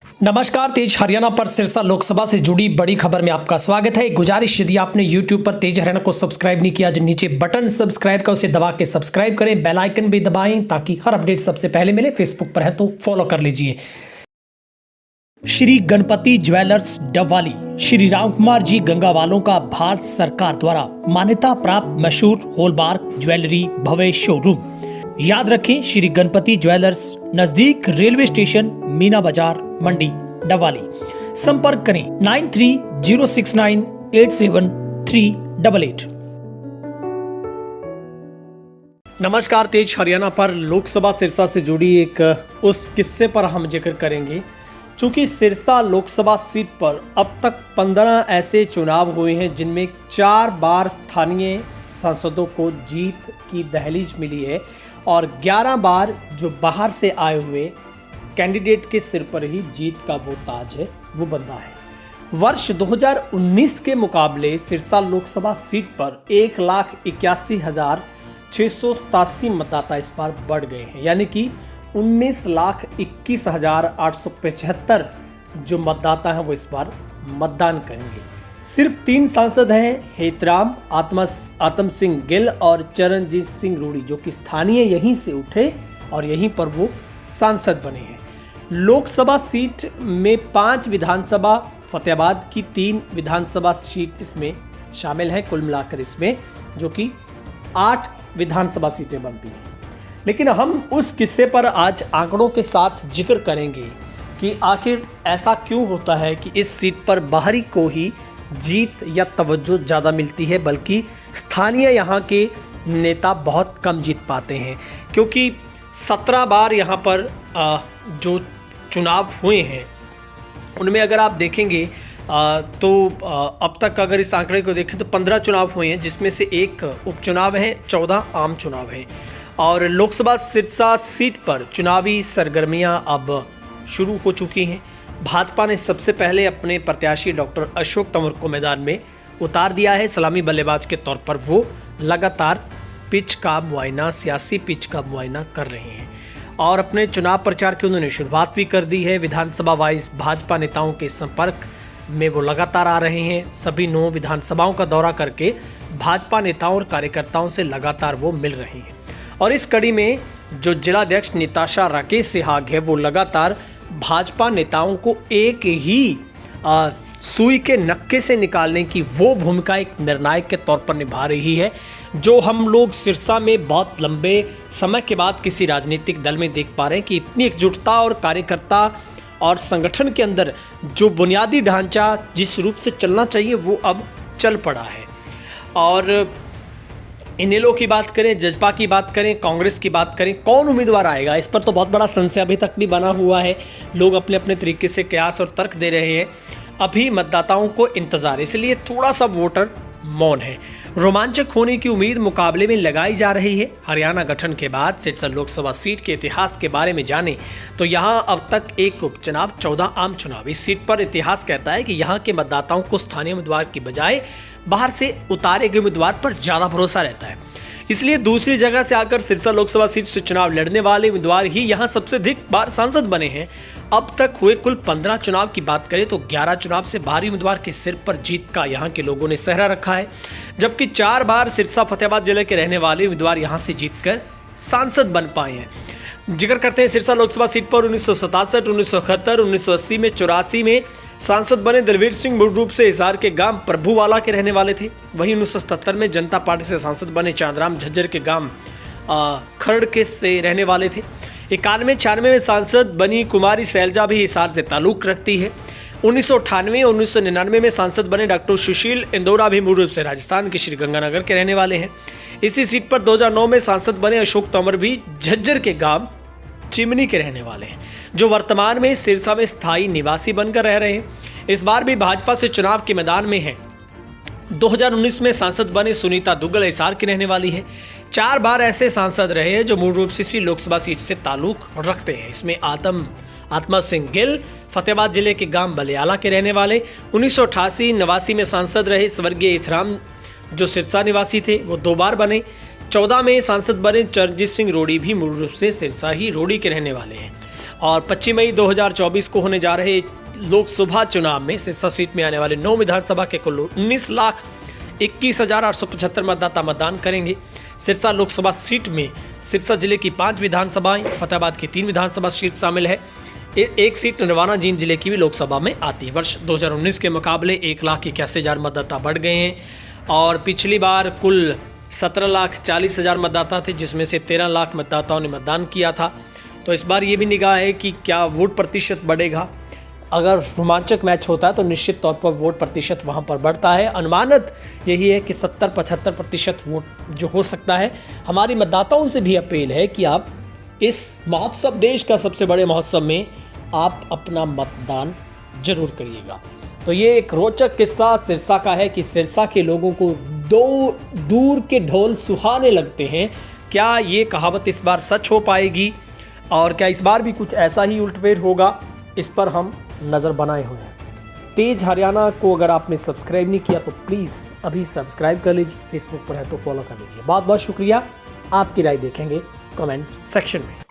नमस्कार, तेज हरियाणा पर सिरसा लोकसभा से जुड़ी बड़ी खबर में आपका स्वागत है। गुजारिश, यदि आपने YouTube पर तेज हरियाणा को सब्सक्राइब नहीं किया, जो नीचे बटन सब्सक्राइब का उसे दबा के सब्सक्राइब करें, बेल आइकन भी दबाएं ताकि हर अपडेट सबसे पहले मिले। फेसबुक पर है तो फॉलो कर लीजिए। श्री गणपति ज्वेलर्स डबवाली श्री राम कुमार जी गंगावालों का भारत सरकार द्वारा मान्यता प्राप्त मशहूर हॉलमार्क ज्वेलरी भव्य शोरूम। याद रखें, श्री गणपति ज्वेलर्स, नजदीक रेलवे स्टेशन, मीना बाजार, मंडी, डबवाली। संपर्क करें 9306987388। नमस्कार, तेज हरियाणा पर लोकसभा सिरसा से जुड़ी एक उस किस्से पर हम जिक्र करेंगे। चूंकि सिरसा लोकसभा सीट पर अब तक 15 ऐसे चुनाव हुए हैं जिनमें 4 बार स्थानीय सांसदों को जीत की दहलीज मिली है और 11 बार जो बाहर से आए हुए कैंडिडेट के सिर पर ही जीत का वो ताज है, वो बंधा है। वर्ष 2019 के मुकाबले सिरसा लोकसभा सीट पर 1,81,687 मतदाता इस बार बढ़ गए हैं, यानी कि 19,21,875 जो मतदाता हैं वो इस बार मतदान करेंगे। सिर्फ 3 सांसद हैं, हेतराम, आत्म सिंह गिल और चरणजीत सिंह रूडी, जो कि स्थानीय यहीं से उठे और यहीं पर वो सांसद बने हैं। लोकसभा सीट में 5 विधानसभा, फतेहाबाद की 3 विधानसभा सीट इसमें शामिल हैं। कुल मिलाकर इसमें जो कि 8 विधानसभा सीटें बनती हैं। लेकिन हम उस किस्से पर आज आंकड़ों के साथ जिक्र करेंगे कि आखिर ऐसा क्यों होता है कि इस सीट पर बाहरी को ही जीत या तवज्जो ज़्यादा मिलती है, बल्कि स्थानीय यहाँ के नेता बहुत कम जीत पाते हैं। क्योंकि 17 बार यहाँ पर जो चुनाव हुए हैं उनमें अगर आप देखेंगे तो अब तक अगर इस आंकड़े को देखें तो 15 चुनाव हुए हैं, जिसमें से एक उपचुनाव है, 14 आम चुनाव हैं। और लोकसभा सिरसा सीट पर चुनावी सरगर्मियां अब शुरू हो चुकी हैं। भाजपा ने सबसे पहले अपने प्रत्याशी डॉक्टर अशोक तंवर को मैदान में उतार दिया है। सलामी बल्लेबाज के तौर पर वो लगातार सियासी पिच का मुआयना कर रहे हैं और अपने चुनाव प्रचार की उन्होंने शुरुआत भी कर दी है। विधानसभा वाइज भाजपा नेताओं के संपर्क में वो लगातार आ रहे हैं। सभी 9 विधानसभाओं का दौरा करके भाजपा नेताओं और कार्यकर्ताओं से लगातार वो मिल रहे हैं। और इस कड़ी में जो जिलाध्यक्ष निताशा राकेश सिहाग है, वो लगातार भाजपा नेताओं को एक ही सुई के नक्के से निकालने की वो भूमिका एक निर्णायक के तौर पर निभा रही है, जो हम लोग सिरसा में बहुत लंबे समय के बाद किसी राजनीतिक दल में देख पा रहे हैं कि इतनी एकजुटता और कार्यकर्ता और संगठन के अंदर जो बुनियादी ढांचा जिस रूप से चलना चाहिए वो अब चल पड़ा है। और इनेलो की बात करें, जजपा की बात करें, कांग्रेस की बात करें, कौन उम्मीदवार आएगा, इस पर तो बहुत बड़ा संशय अभी तक भी बना हुआ है। लोग अपने अपने तरीके से कयास और तर्क दे रहे हैं। अभी मतदाताओं को इंतजार, इसलिए थोड़ा सा वोटर मौन है। रोमांचक होने की उम्मीद मुकाबले में लगाई जा रही है। हरियाणा गठन के बाद सिरसा लोकसभा सीट के इतिहास के बारे में जाने तो यहां अब तक 1 उपचुनाव, 14 आम चुनाव। इस सीट पर इतिहास कहता है कि यहां के मतदाताओं को स्थानीय उम्मीदवार की बजाय बाहर से उतारे गए उम्मीदवार पर ज्यादा भरोसा रहता है। इसलिए दूसरी जगह से आकर सिरसा लोकसभा सीट से चुनाव लड़ने वाले उम्मीदवार ही यहां सबसे अधिक बार सांसद बने हैं। अब तक हुए कुल 15 चुनाव की बात करें तो 11 चुनाव से बाहरी उम्मीदवार के सिर पर जीत का यहां के लोगों ने सहरा रखा है, जबकि 4 बार सिरसा फतेहाबाद जिले के रहने वाले उम्मीदवार यहां से जीतकर सांसद बन पाए हैं। जिक्र करते हैं सिरसा लोकसभा सीट पर 1967, 1971, 1980 में, 84 में सांसद बने दलवीर सिंह मूल रूप से हिसार के गांव प्रभुवाला के रहने वाले थे। वहीं 1977 में जनता पार्टी से सांसद बने चांदराम झज्जर के गांव खरड़ के से रहने वाले थे। 91-96 में सांसद बनी कुमारी शैलजा भी हिसार से ताल्लुक रखती है। 1998 और 1999 में सांसद बने डॉक्टर सुशील इंदौरा भी मूल रूप से राजस्थान के श्री गंगानगर के रहने वाले हैं। इसी सीट पर 2009 में सांसद बने अशोक तंवर भी झज्जर के गांव चिमनी के रहने वाले हैं, जो वर्तमान में सिरसा में स्थायी निवासी बनकर रह रहे हैं। इस बार भी भाजपा से चुनाव के मैदान में हैं। 2019 में सांसद बने सुनीता दुग्गल हिसार की रहने वाली है। 4 बार ऐसे सांसद रहे हैं जो मूल रूप से इसी लोकसभा सीट से ताल्लुक रखते हैं। इसमें आत्मा सिंह गिल फतेहाबाद जिले के गांव बलियाला के रहने वाले, 1988-89 में सांसद रहे स्वर्गीय हेतराम जो सिरसा निवासी थे, वो 2 बार बने। 14 में सांसद बने चरणजीत सिंह रोडी भी मूल रूप से सिरसा ही रोडी के रहने वाले हैं। और 25 मई 2024 को होने जा रहे लोकसभा चुनाव में सिरसा सीट में आने वाले 9 विधानसभा के कुल 19,21,875 मतदाता मतदान करेंगे। सिरसा लोकसभा सीट में सिरसा जिले की 5 विधानसभाएं, फतेहाबाद की 3 विधानसभा सीट शामिल है। एक सीट नरवाना जींद जिले की भी लोकसभा में आती है। वर्ष 2019 के मुकाबले 1,81,000 मतदाता बढ़ गए हैं और पिछली बार कुल 17,40,000 मतदाता थे, जिसमें से 13 लाख मतदाताओं ने मतदान किया था। तो इस बार ये भी निगाह है कि क्या वोट प्रतिशत बढ़ेगा। अगर रोमांचक मैच होता है तो निश्चित तौर पर वोट प्रतिशत वहाँ पर बढ़ता है। अनुमानत यही है कि 70-75% वोट जो हो सकता है। हमारी मतदाताओं से भी अपील है कि आप इस महोत्सव, देश का सबसे बड़े महोत्सव में आप अपना मतदान जरूर करिएगा। तो ये एक रोचक किस्सा सिरसा का है कि सिरसा के लोगों को दूर के ढोल सुहाने लगते हैं। क्या ये कहावत इस बार सच हो पाएगी और क्या इस बार भी कुछ ऐसा ही उल्टफेर होगा, इस पर हम नज़र बनाए हुए हैं। तेज हरियाणा को अगर आपने सब्सक्राइब नहीं किया तो प्लीज़ अभी सब्सक्राइब कर लीजिए। फेसबुक पर है तो फॉलो कर लीजिए। बहुत बहुत शुक्रिया। आपकी राय देखेंगे कमेंट सेक्शन में।